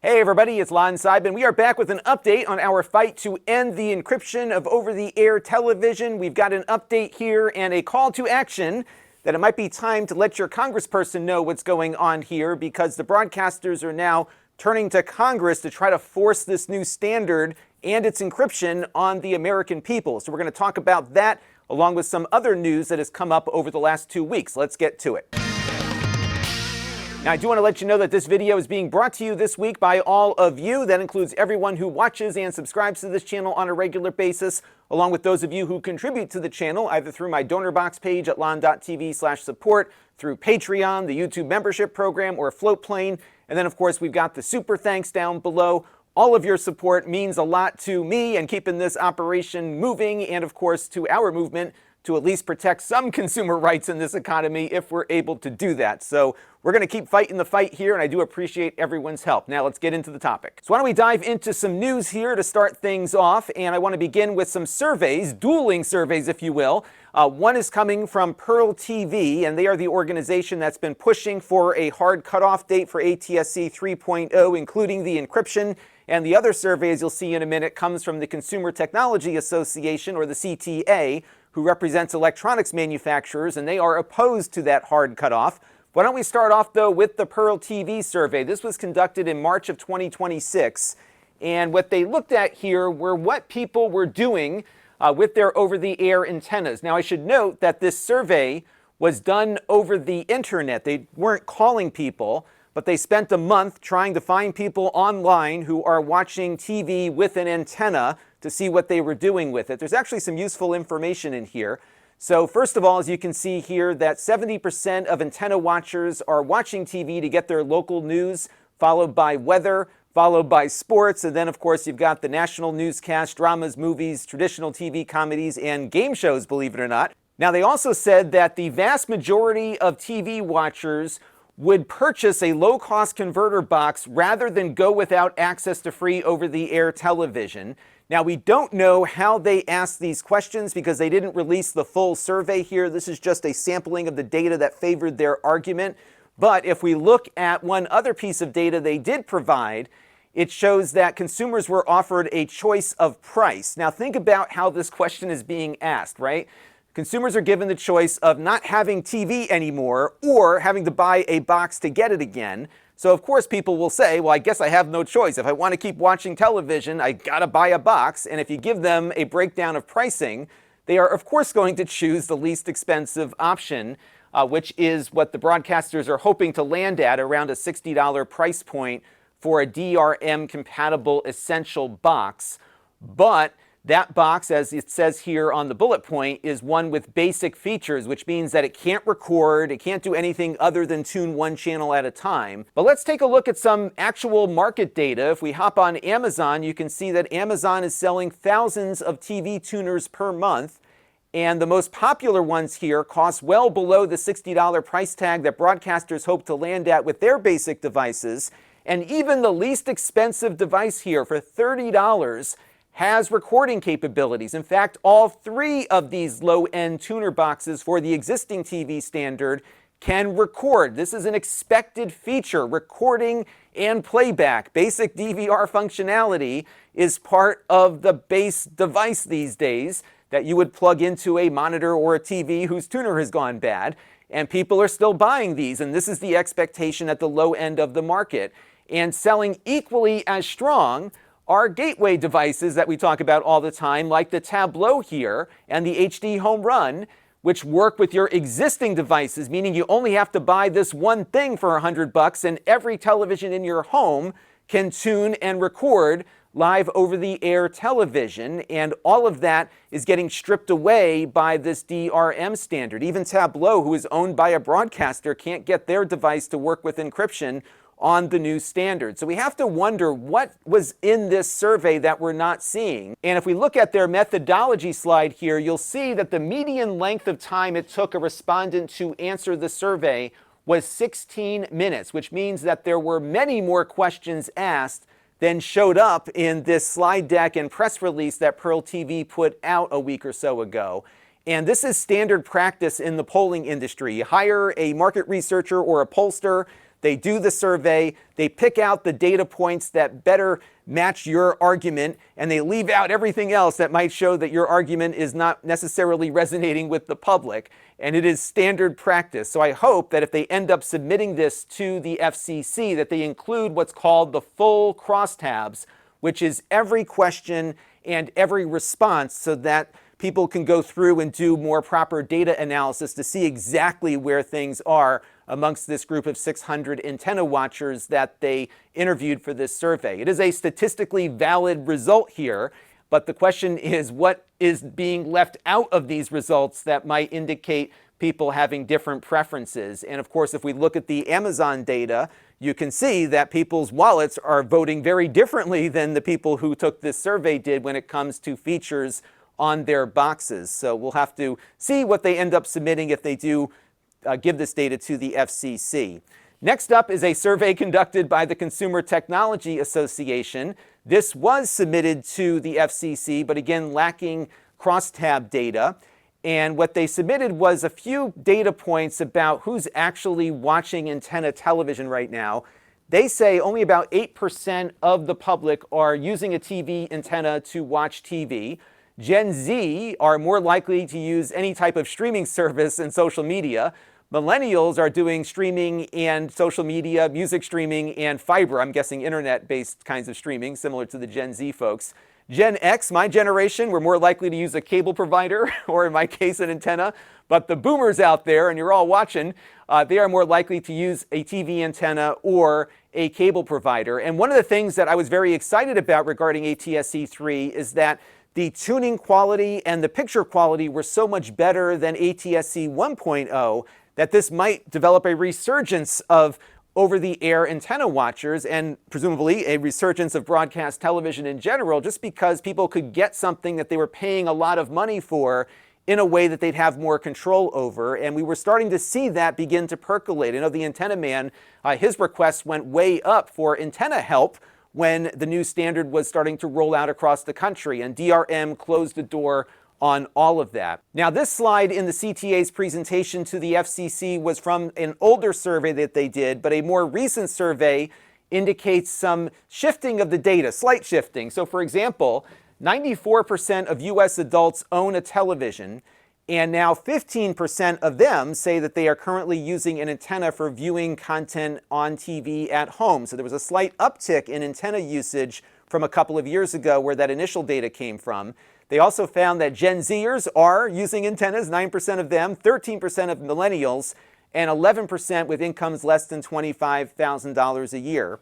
Hey everybody, it's Lon.TV. We are back with an update on our fight to end the encryption of over-the-air television. We've got an update here and a call to action that it might be time to let your congressperson know what's going on here, because the broadcasters are now turning to Congress to try to force this new standard and its encryption on the American people. So we're going to talk about that along with some other news that has come up over the last 2 weeks. Let's get to it. Now, I do want to let you know that this video is being brought to you this week by all of you. That includes everyone who watches and subscribes to this channel on a regular basis, along with those of you who contribute to the channel, either through my donor box page at Lon.TV/support, through Patreon, the YouTube membership program, or Float Plane. And then, of course, we've got the super thanks down below. All of your support means a lot to me and keeping this operation moving, and, of course, to our movement to at least protect some consumer rights in this economy if we're able to do that. So we're going to keep fighting the fight here, and I do appreciate everyone's help. Now let's get into the topic. So why don't we dive into some news here to start things off, and I want to begin with some surveys, dueling surveys if you will. One is coming from Pearl.TV, and they are the organization that's been pushing for a hard cutoff date for ATSC 3.0, including the encryption. And the other survey, as you'll see in a minute, comes from the Consumer Technology Association, or the CTA, who represents electronics manufacturers, and they are opposed to that hard cutoff. Why don't we start off, though, with the Pearl.TV survey. This was conducted in March of 2026, and what they looked at here were what people were doing with their over-the-air antennas. Now, I should note that this survey was done over the internet. They weren't calling people, but they spent a month trying to find people online who are watching TV with an antenna to see what they were doing with it. There's actually some useful information in here. So first of all, as you can see here, that 70% of antenna watchers are watching TV to get their local news, followed by weather, followed by sports, and then of course you've got the national newscast, dramas, movies, traditional TV comedies, and game shows, believe it or not. Now, they also said that the vast majority of TV watchers would purchase a low-cost converter box rather than go without access to free over-the-air television. Now, we don't know how they asked these questions because they didn't release the full survey here. This is just a sampling of the data that favored their argument. But if we look at one other piece of data they did provide, it shows that consumers were offered a choice of price. Now, think about how this question is being asked, right? Consumers are given the choice of not having TV anymore or having to buy a box to get it again. So, of course, people will say, well, I guess I have no choice. If I want to keep watching television, I got to buy a box. And if you give them a breakdown of pricing, they are, of course, going to choose the least expensive option, which is what the broadcasters are hoping to land at, around a $60 price point for a DRM-compatible essential box. But that box, as it says here on the bullet point, is one with basic features, which means that it can't record, it can't do anything other than tune one channel at a time. But let's take a look at some actual market data. If we hop on Amazon, you can see that Amazon is selling thousands of TV tuners per month, and the most popular ones here cost well below the $60 price tag that broadcasters hope to land at with their basic devices. And even the least expensive device here for $30 has recording capabilities. In fact, all three of these low-end tuner boxes for the existing TV standard can record. This is an expected feature, recording and playback. Basic DVR functionality is part of the base device these days that you would plug into a monitor or a TV whose tuner has gone bad. And people are still buying these, and this is the expectation at the low end of the market. And selling equally as strong are gateway devices that we talk about all the time, like the Tableau here and the HD Home Run, which work with your existing devices, meaning you only have to buy this one thing for $100 and every television in your home can tune and record live over-the-air television, and all of that is getting stripped away by this DRM standard. Even Tableau, who is owned by a broadcaster, can't get their device to work with encryption on the new standard. So we have to wonder what was in this survey that we're not seeing. And if we look at their methodology slide here, you'll see that the median length of time it took a respondent to answer the survey was 16 minutes, which means that there were many more questions asked than showed up in this slide deck and press release that Pearl.TV put out a week or so ago. And this is standard practice in the polling industry. You hire a market researcher or a pollster. They do the survey, they pick out the data points that better match your argument, and they leave out everything else that might show that your argument is not necessarily resonating with the public. And it is standard practice. So I hope that if they end up submitting this to the FCC, that they include what's called the full crosstabs, which is every question and every response, so that people can go through and do more proper data analysis to see exactly where things are amongst this group of 600 antenna watchers that they interviewed for this survey. It is a statistically valid result here, but the question is, what is being left out of these results that might indicate people having different preferences? And of course, if we look at the Amazon data, you can see that people's wallets are voting very differently than the people who took this survey did when it comes to features on their boxes. So we'll have to see what they end up submitting if they do give this data to the FCC. Next up is a survey conducted by the Consumer Technology Association. This was submitted to the FCC, but again, lacking crosstab data. And what they submitted was a few data points about who's actually watching antenna television right now. They say only about 8% of the public are using a TV antenna to watch TV. Gen Z are more likely to use any type of streaming service and social media. Millennials are doing streaming and social media, music streaming, and fiber, I'm guessing internet-based kinds of streaming, similar to the Gen Z folks. Gen X, my generation, we're more likely to use a cable provider, or in my case, an antenna. But the boomers out there, and you're all watching, they are more likely to use a TV antenna or a cable provider. And one of the things that I was very excited about regarding ATSC 3 is that the tuning quality and the picture quality were so much better than ATSC 1.0 that this might develop a resurgence of over-the-air antenna watchers, and presumably a resurgence of broadcast television in general, just because people could get something that they were paying a lot of money for in a way that they'd have more control over. And we were starting to see that begin to percolate. I know the antenna man, his requests went way up for antenna help when the new standard was starting to roll out across the country, and DRM closed the door on all of that. Now, this slide in the CTA's presentation to the FCC was from an older survey that they did, but a more recent survey indicates some shifting of the data, slight shifting. So for example, 94% of US adults own a television, and now 15% of them say that they are currently using an antenna for viewing content on TV at home. So there was a slight uptick in antenna usage from a couple of years ago where that initial data came from. They also found that Gen Zers are using antennas, 9% of them, 13% of millennials, and 11% with incomes less than $25,000 a year.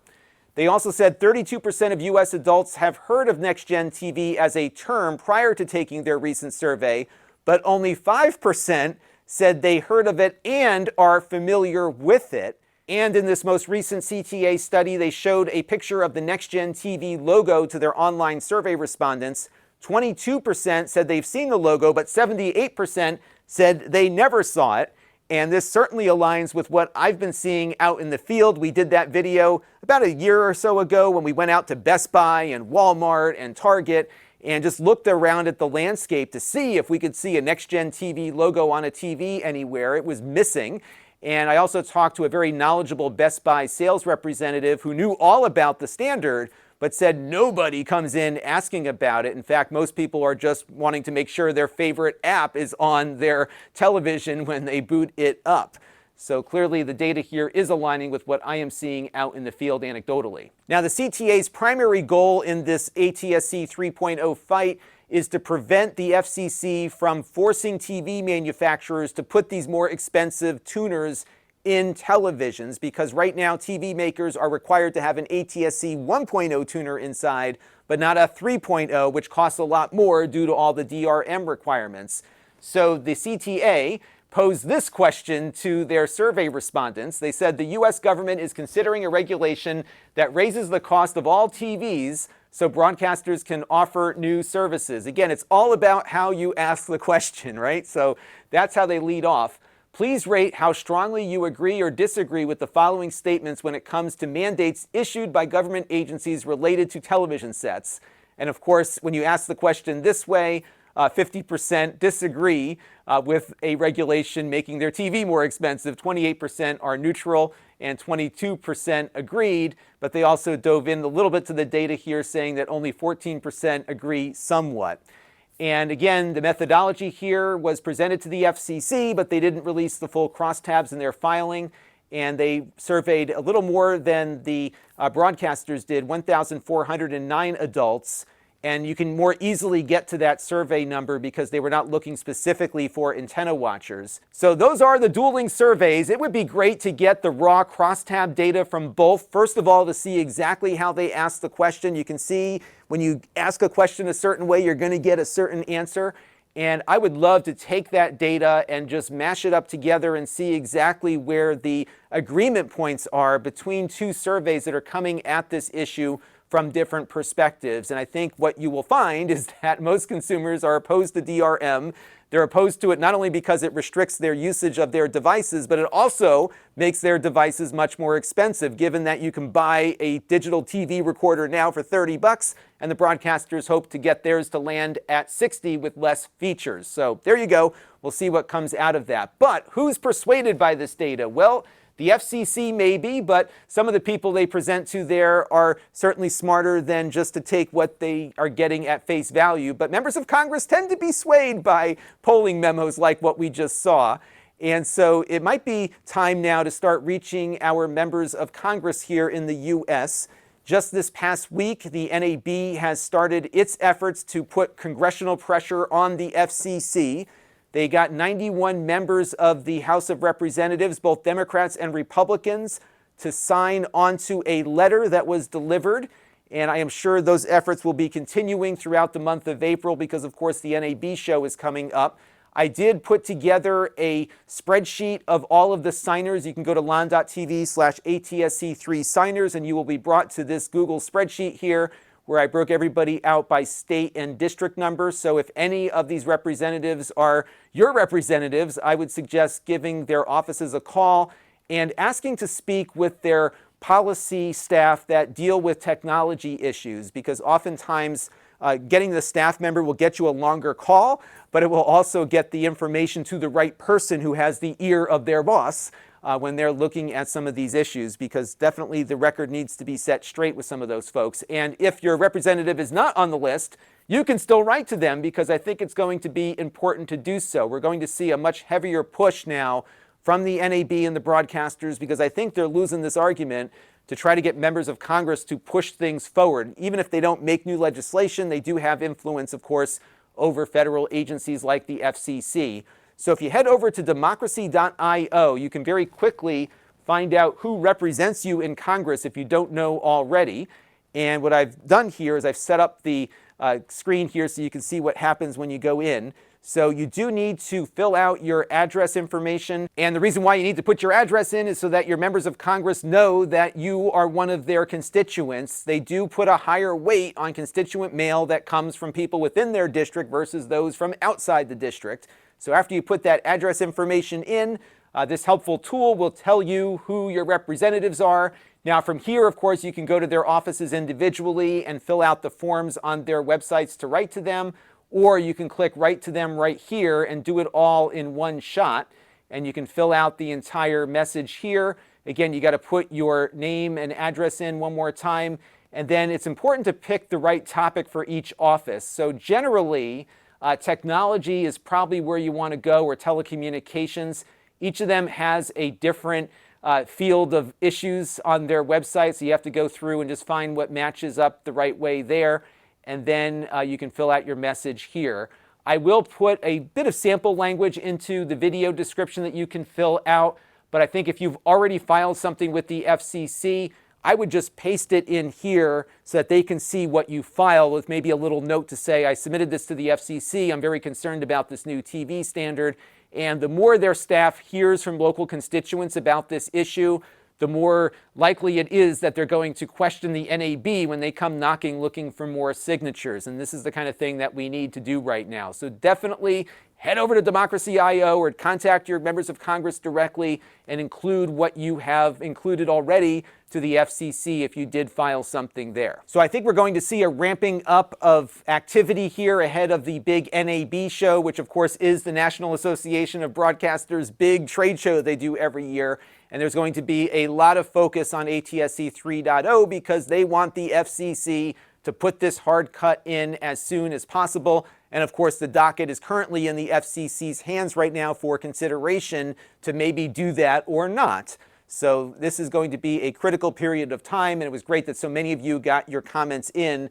They also said 32% of US adults have heard of next-gen TV as a term prior to taking their recent survey, but only 5% said they heard of it and are familiar with it. And in this most recent CTA study, they showed a picture of the next-gen TV logo to their online survey respondents. 22% said they've seen the logo, but 78% said they never saw it. And this certainly aligns with what I've been seeing out in the field. We did that video about a year or so ago when we went out to Best Buy and Walmart and Target and just looked around at the landscape to see if we could see a next-gen TV logo on a TV anywhere. It was missing. And I also talked to a very knowledgeable Best Buy sales representative who knew all about the standard, but said nobody comes in asking about it. In fact, most people are just wanting to make sure their favorite app is on their television when they boot it up. So clearly the data here is aligning with what I am seeing out in the field anecdotally. Now, the CTA's primary goal in this ATSC 3.0 fight is to prevent the FCC from forcing TV manufacturers to put these more expensive tuners in televisions, because right now TV makers are required to have an ATSC 1.0 tuner inside, but not a 3.0, which costs a lot more due to all the DRM requirements. So the CTA posed this question to their survey respondents. They said the US government is considering a regulation that raises the cost of all TVs so broadcasters can offer new services. Again, it's all about how you ask the question, right? So that's how they lead off. Please rate how strongly you agree or disagree with the following statements when it comes to mandates issued by government agencies related to television sets. And of course, when you ask the question this way, 50% disagree with a regulation making their TV more expensive, 28% are neutral, and 22% agreed, but they also dove in a little bit to the data here, saying that only 14% agree somewhat. And again, the methodology here was presented to the FCC, but they didn't release the full crosstabs in their filing. And they surveyed a little more than the broadcasters did, 1,409 adults. And you can more easily get to that survey number because they were not looking specifically for antenna watchers. So those are the dueling surveys. It would be great to get the raw crosstab data from both. First of all, to see exactly how they ask the question. You can see when you ask a question a certain way, you're going to get a certain answer. And I would love to take that data and just mash it up together and see exactly where the agreement points are between two surveys that are coming at this issue from different perspectives. And I think what you will find is that most consumers are opposed to DRM. They're opposed to it not only because it restricts their usage of their devices, but it also makes their devices much more expensive, given that you can buy a digital TV recorder now for $30, and the broadcasters hope to get theirs to land at $60 with less features. So there you go. We'll see what comes out of that. But who's persuaded by this data? Well, the FCC maybe, but some of the people they present to there are certainly smarter than just to take what they are getting at face value. But members of Congress tend to be swayed by polling memos like what we just saw. And so it might be time now to start reaching our members of Congress here in the U.S. Just this past week, the NAB has started its efforts to put congressional pressure on the FCC. They got 91 members of the House of Representatives, both Democrats and Republicans, to sign onto a letter that was delivered. And I am sure those efforts will be continuing throughout the month of April because, of course, the NAB show is coming up. I did put together a spreadsheet of all of the signers. You can go to Lon.TV/ATSC3 signers, and you will be brought to this Google spreadsheet here, where I broke everybody out by state and district numbers. So if any of these representatives are your representatives, I would suggest giving their offices a call and asking to speak with their policy staff that deal with technology issues, because oftentimes getting the staff member will get you a longer call, but it will also get the information to the right person who has the ear of their boss when they're looking at some of these issues, because definitely the record needs to be set straight with some of those folks. And if your representative is not on the list, you can still write to them, because I think it's going to be important to do so. We're going to see a much heavier push now from the NAB and the broadcasters, because I think they're losing this argument to try to get members of Congress to push things forward. Even if they don't make new legislation, they do have influence, of course, over federal agencies like the FCC. So if you head over to democracy.io, you can very quickly find out who represents you in Congress if you don't know already. And what I've done here is I've set up the screen here so you can see what happens when you go in. So you do need to fill out your address information. And the reason why you need to put your address in is so that your members of Congress know that you are one of their constituents. They do put a higher weight on constituent mail that comes from people within their district versus those from outside the district. So after you put that address information in, this helpful tool will tell you who your representatives are. Now from here, of course, you can go to their offices individually and fill out the forms on their websites to write to them, or you can click write to them right here and do it all in one shot. And you can fill out the entire message here. Again, you got to put your name and address in one more time. And then it's important to pick the right topic for each office. So generally, technology is probably where you want to go, or telecommunications. Each of them has a different field of issues on their website, so you have to go through and just find what matches up the right way there, and then you can fill out your message here. I will put a bit of sample language into the video description that you can fill out, but I think if you've already filed something with the FCC, I would just paste it in here so that they can see what you file, with maybe a little note to say, I submitted this to the FCC. I'm very concerned about this new TV standard. And the more their staff hears from local constituents about this issue, the more likely it is that they're going to question the NAB when they come knocking looking for more signatures. And this is the kind of thing that we need to do right now. So definitely head over to Democracy.io or contact your members of Congress directly and include what you have included already to the FCC if you did file something there. So I think we're going to see a ramping up of activity here ahead of the big NAB show, which of course is the National Association of Broadcasters' big trade show they do every year. And there's going to be a lot of focus on ATSC 3.0 because they want the FCC to put this hard cut in as soon as possible. And of course, the docket is currently in the FCC's hands right now for consideration to maybe do that or not. So this is going to be a critical period of time, and it was great that so many of you got your comments in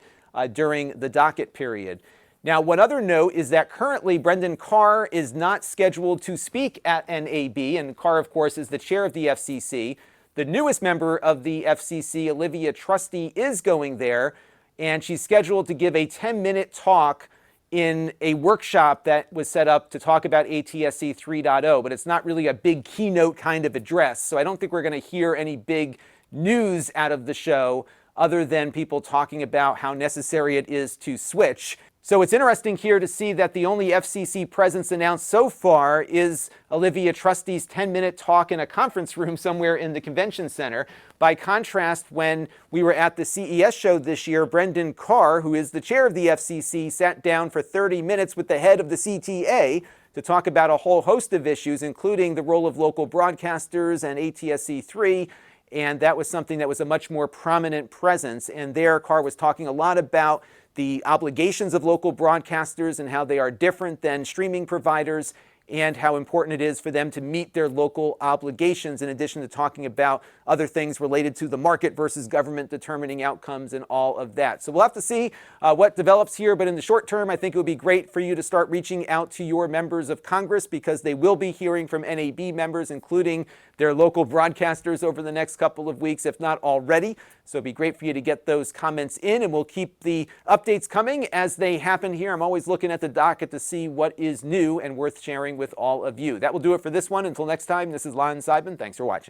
during the docket period. Now, one other note is that currently Brendan Carr is not scheduled to speak at NAB, and Carr, of course, is the chair of the FCC. The newest member of the FCC, Olivia Trusty, is going there, and she's scheduled to give a 10-minute talk in a workshop that was set up to talk about ATSC 3.0, but it's not really a big keynote kind of address, so I don't think we're going to hear any big news out of the show other than people talking about how necessary it is to switch. So it's interesting here to see that the only FCC presence announced so far is Olivia Trusty's 10-minute talk in a conference room somewhere in the convention center. By contrast, when we were at the CES show this year, Brendan Carr, who is the chair of the FCC, sat down for 30 minutes with the head of the CTA to talk about a whole host of issues, including the role of local broadcasters and ATSC 3. And that was something that was a much more prominent presence. And there, Carr was talking a lot about the obligations of local broadcasters and how they are different than streaming providers, and how important it is for them to meet their local obligations, in addition to talking about other things related to the market versus government determining outcomes and all of that. So we'll have to see what develops here, but in the short term, I think it would be great for you to start reaching out to your members of Congress, because they will be hearing from NAB members, including their local broadcasters, over the next couple of weeks, if not already. So it'd be great for you to get those comments in, and we'll keep the updates coming as they happen here. I'm always looking at the docket to see what is new and worth sharing with all of you. That will do it for this one. Until next time, this is Lon.TV. Thanks for watching.